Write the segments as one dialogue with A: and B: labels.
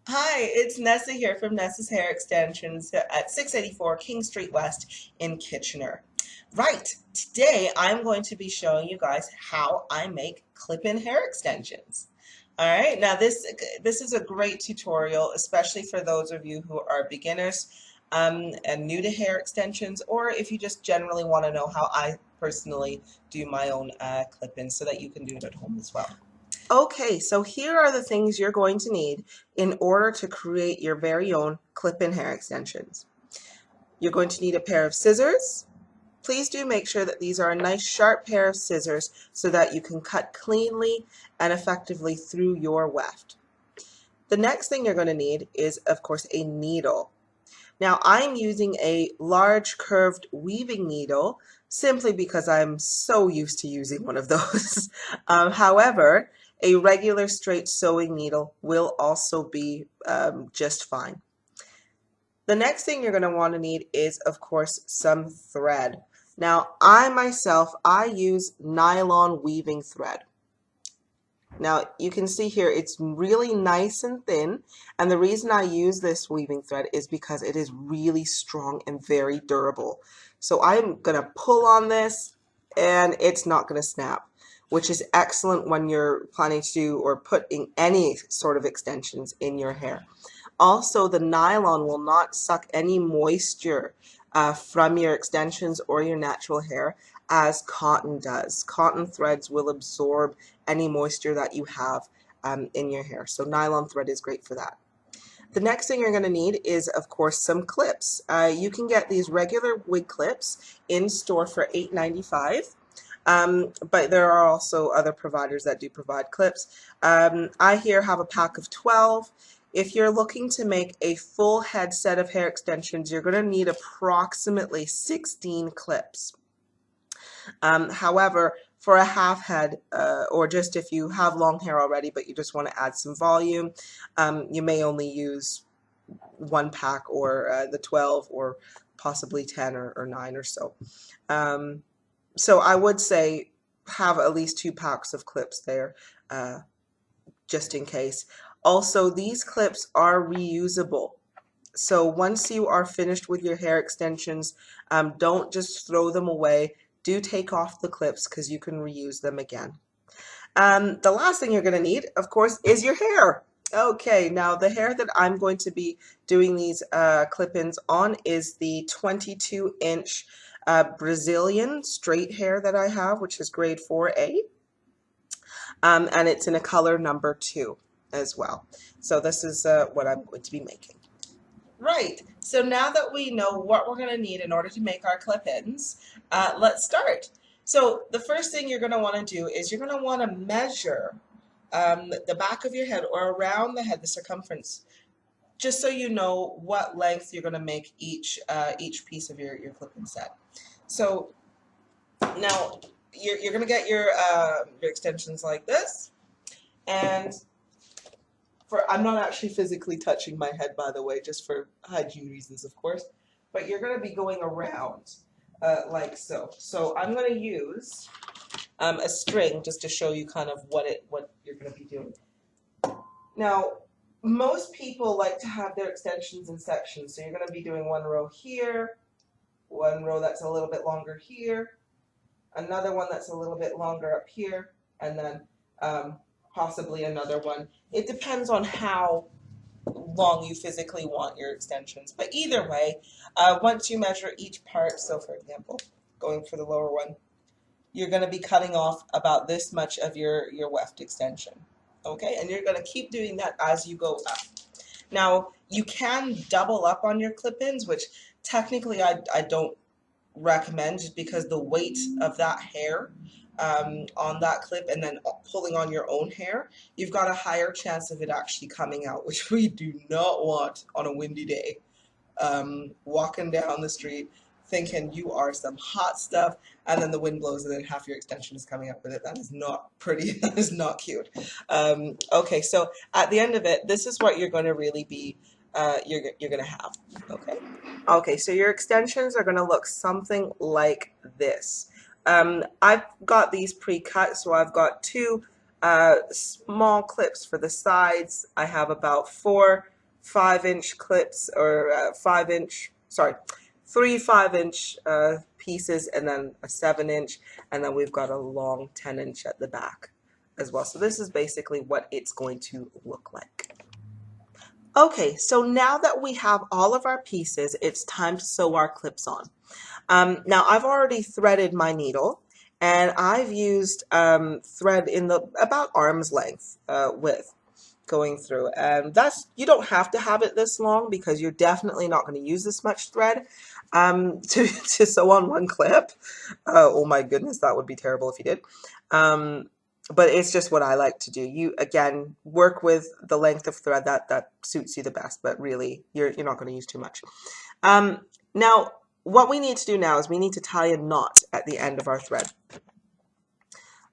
A: Hi, it's Nessa here from Nessas Hair Extensions at 684 King Street West in Kitchener. Right, today I'm going to be showing you guys how I make clip-in hair extensions. All right, now this is a great tutorial, especially for those of you who are beginners and new to hair extensions, or if you just generally want to know how I personally do my own clip-ins so that you can do it at home as well. Okay, so here are the things you're going to need in order to create your very own clip-in hair extensions. You're going to need a pair of scissors. Please do make sure that these are a nice sharp pair of scissors so that you can cut cleanly and effectively through your weft. The next thing you're going to need is, of course, a needle. Now I'm using a large curved weaving needle simply because I'm so used to using one of those. However, a regular straight sewing needle will also be just fine. The next thing you're going to want to need is, of course, some thread. Now I use nylon weaving thread. Now you can see here it's really nice and thin, and the reason I use this weaving thread is because it is really strong and very durable. So I'm going to pull on this and it's not going to snap, which is excellent when you're planning to do or putting any sort of extensions in your hair. Also, the nylon will not suck any moisture from your extensions or your natural hair as cotton does. Cotton threads will absorb any moisture that you have in your hair. So nylon thread is great for that. The next thing you're going to need is, of course, some clips. You can get these regular wig clips in store for $8.95. But there are also other providers that do provide clips. I here have a pack of 12. If you're looking to make a full head set of hair extensions, you're going to need approximately 16 clips. However, for a half head, or just if you have long hair already but you just want to add some volume, you may only use one pack or the 12 or possibly 10 or 9 or so. So I would say have at least 2 packs of clips there, just in case. Also, these clips are reusable. So once you are finished with your hair extensions, don't just throw them away. Do take off the clips because you can reuse them again. The last thing you're going to need, of course, is your hair. Okay, now the hair that I'm going to be doing these clip-ins on is the 22-inch Brazilian straight hair that I have, which is grade 4A. And it's in a color number 2 as well. So this is what I'm going to be making. Right, so now that we know what we're going to need in order to make our clip-ins, let's start. So the first thing you're going to want to do is you're going to want to measure the back of your head or around the head, the circumference, just so you know what length you're going to make each piece of your clip-in set. So now you're going to get your extensions like this, and I'm not actually physically touching my head, by the way, just for hygiene reasons, of course, but you're going to be going around like so. So I'm going to use a string just to show you kind of what you're going to be doing. Now, most people like to have their extensions in sections, so you're going to be doing one row here, one row that's a little bit longer here, another one that's a little bit longer up here, and then possibly another one. It depends on how long you physically want your extensions. But either way, once you measure each part, so for example, going for the lower one, you're going to be cutting off about this much of your weft extension. Okay, and you're going to keep doing that as you go up. Now, you can double up on your clip-ins, which technically I don't recommend, just because the weight of that hair on that clip and then pulling on your own hair, you've got a higher chance of it actually coming out, which we do not want on a windy day. Walking down the street thinking you are some hot stuff, and then the wind blows and then half your extension is coming up with it. That is not pretty. That is not cute. Okay, so at the end of it, this is what you're going to really be, you're going to have. Okay. Okay, so your extensions are going to look something like this. I've got these pre-cut, so I've got 2 small clips for the sides. I have about 4 5-inch clips, or 5-inch, sorry, three 5-inch pieces, and then a 7-inch, and then we've got a long 10-inch at the back as well. So this is basically what it's going to look like. Okay, so now that we have all of our pieces, it's time to sew our clips on. Now I've already threaded my needle, and I've used thread in the about arm's length width going through, and you don't have to have it this long because you're definitely not going to use this much thread to sew on one clip. Oh my goodness, that would be terrible if you did. But it's just what I like to do. You, again, work with the length of thread that suits you the best, but really you're not going to use too much. Now what we need to do now is we need to tie a knot at the end of our thread.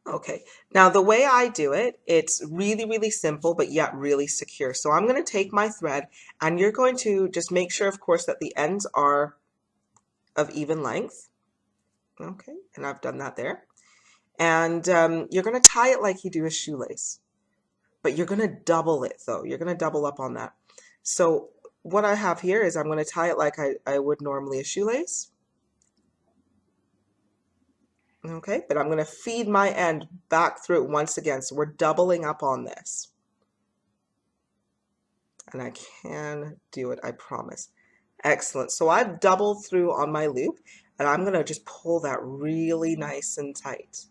A: Okay, now the way I do it, it's really, really simple, but yet really secure. So I'm going to take my thread, and you're going to just make sure, of course, that the ends are of even length. Okay, and I've done that there. And you're going to tie it like you do a shoelace, but you're going to double it though. You're going to double up on that. So what I have here is I'm going to tie it like I would normally a shoelace. Okay, but I'm going to feed my end back through it once again. So we're doubling up on this. And I can do it, I promise. Excellent. So I've doubled through on my loop, and I'm going to just pull that really nice and tight.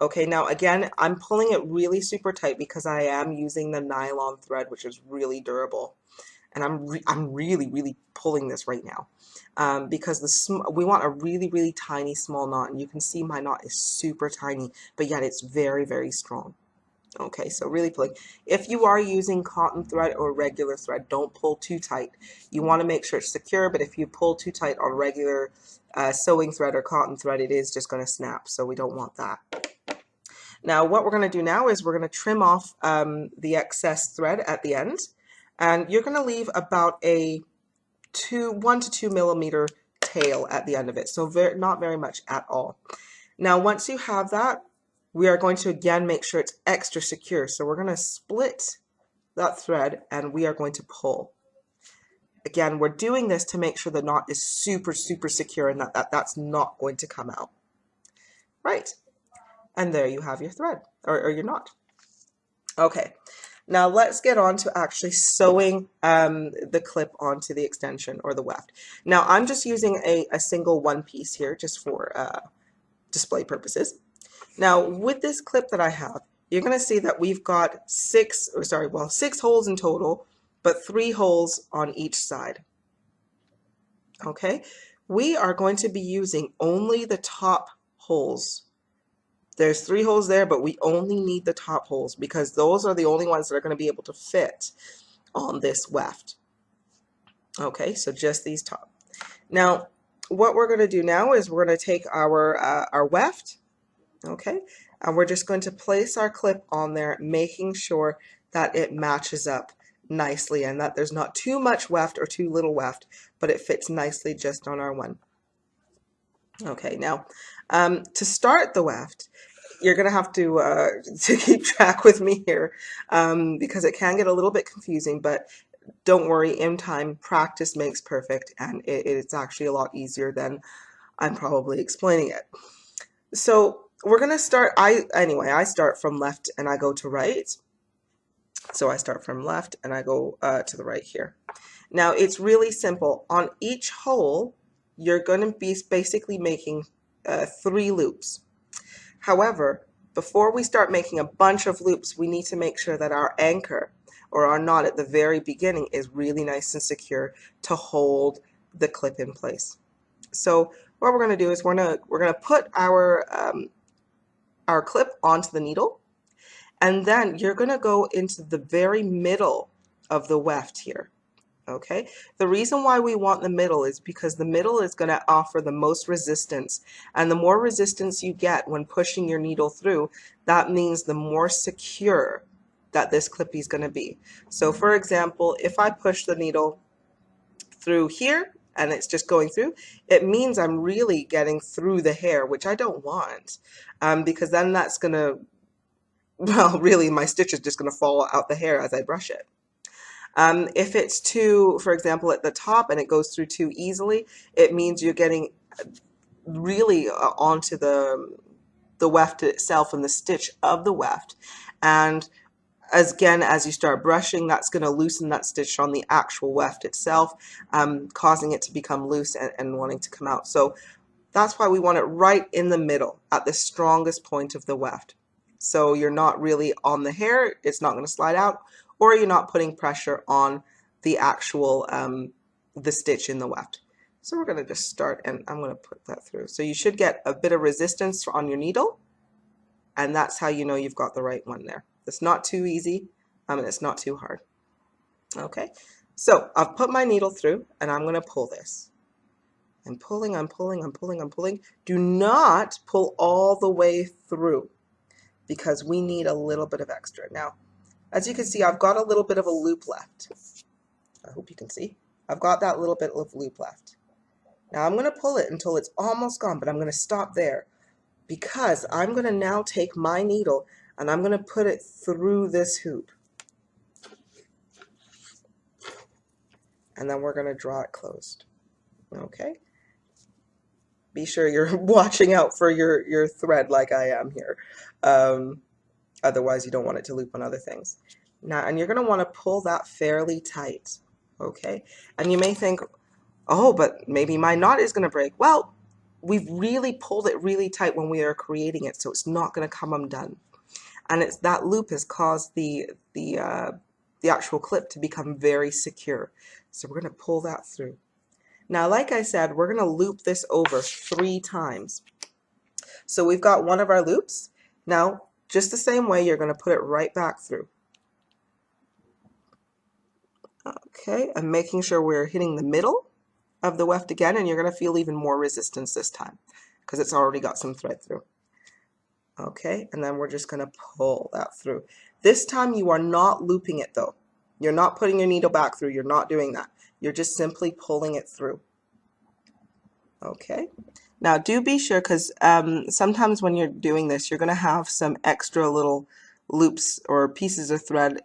A: Okay, now again, I'm pulling it really super tight because I am using the nylon thread, which is really durable. And I'm really, really pulling this right now because we want a really, really tiny small knot. And you can see my knot is super tiny, but yet it's very, very strong. Okay, so really pulling. If you are using cotton thread or regular thread, don't pull too tight. You want to make sure it's secure, but if you pull too tight on regular sewing thread or cotton thread, it is just going to snap, so we don't want that. Now what we're going to do now is we're going to trim off the excess thread at the end. And you're going to leave about a 1 to 2 millimeter tail at the end of it, so not very much at all. Now once you have that, we are going to again make sure it's extra secure. So we're going to split that thread and we are going to pull. Again, we're doing this to make sure the knot is super, super secure and that's not going to come out. Right. And there you have your thread, or your knot. Okay. Now let's get on to actually sewing the clip onto the extension or the weft. Now I'm just using a single one piece here just for display purposes. Now with this clip that I have, you're going to see that we've got 6 holes in total, but 3 holes on each side. Okay, we are going to be using only the top holes. There's 3 holes there, but we only need the top holes because those are the only ones that are going to be able to fit on this weft. Okay, so just these top. Now, what we're going to do now is we're going to take our weft, okay, and we're just going to place our clip on there, making sure that it matches up nicely and that there's not too much weft or too little weft, but it fits nicely just on our one. Okay, now to start the weft, you're going to have to keep track with me here because it can get a little bit confusing, but don't worry, in time, practice makes perfect, and it's actually a lot easier than I'm probably explaining it. So we're going to start, I start from left and I go to right. So I start from left and I go to the right here. Now it's really simple. On each hole, you're going to be basically making 3 loops. However, before we start making a bunch of loops, we need to make sure that our anchor or our knot at the very beginning is really nice and secure to hold the clip in place. So what we're going to do is we're going to put our clip onto the needle, and then you're going to go into the very middle of the weft here. Okay, the reason why we want the middle is because the middle is going to offer the most resistance, and the more resistance you get when pushing your needle through, that means the more secure that this clip is going to be. So for example, if I push the needle through here and it's just going through, it means I'm really getting through the hair, which I don't want, because then that's going to, well, really my stitch is just going to fall out the hair as I brush it. If it's too, for example, at the top and it goes through too easily, it means you're getting really onto the weft itself and the stitch of the weft. And again, as you start brushing, that's going to loosen that stitch on the actual weft itself, causing it to become loose and wanting to come out. So that's why we want it right in the middle at the strongest point of the weft. So you're not really on the hair, it's not going to slide out, or you're not putting pressure on the actual the stitch in the weft. So we're going to just start, and I'm going to put that through. So you should get a bit of resistance on your needle, and that's how you know you've got the right one there. It's not too easy, and it's not too hard. Okay, so I've put my needle through, and I'm going to pull this. I'm pulling, I'm pulling, I'm pulling, I'm pulling. Do not pull all the way through because we need a little bit of extra. Now, as you can see, I've got a little bit of a loop left. I hope you can see. I've got that little bit of loop left. Now I'm going to pull it until it's almost gone, but I'm going to stop there because I'm going to now take my needle and I'm going to put it through this hoop. And then we're going to draw it closed. Okay? Be sure you're watching out for your thread like I am here. Otherwise, you don't want it to loop on other things. Now, and you're going to want to pull that fairly tight. Okay? And you may think, oh, but maybe my knot is going to break. Well, we've really pulled it really tight when we are creating it, so it's not going to come undone. And it's that loop has caused the actual clip to become very secure. So we're going to pull that through. Now, like I said, we're going to loop this over 3 times. So we've got one of our loops. Now, just the same way, you're going to put it right back through. Okay, and making sure we're hitting the middle of the weft again, and you're going to feel even more resistance this time because it's already got some thread through. Okay, and then we're just going to pull that through. This time you are not looping it though. You're not putting your needle back through. You're not doing that. You're just simply pulling it through. Okay, now do be sure, because sometimes when you're doing this, you're going to have some extra little loops or pieces of thread.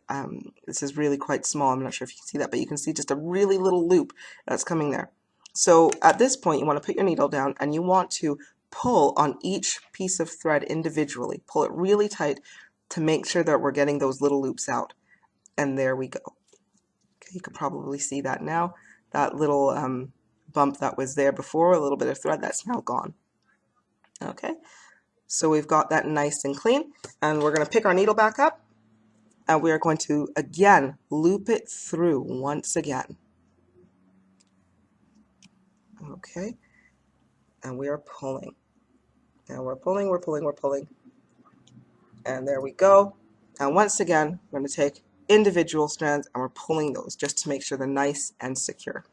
A: This is really quite small. I'm not sure if you can see that, but you can see just a really little loop that's coming there. So at this point, you want to put your needle down and you want to pull on each piece of thread individually. Pull it really tight to make sure that we're getting those little loops out. And there we go. Okay, you can probably see that now. That little bump that was there before, a little bit of thread, that's now gone. Okay, so we've got that nice and clean, and we're going to pick our needle back up, and we are going to again loop it through once again. Okay, and we are pulling. Now we're pulling, we're pulling, we're pulling, and there we go. And once again, we're going to take individual strands and we're pulling those just to make sure they're nice and secure.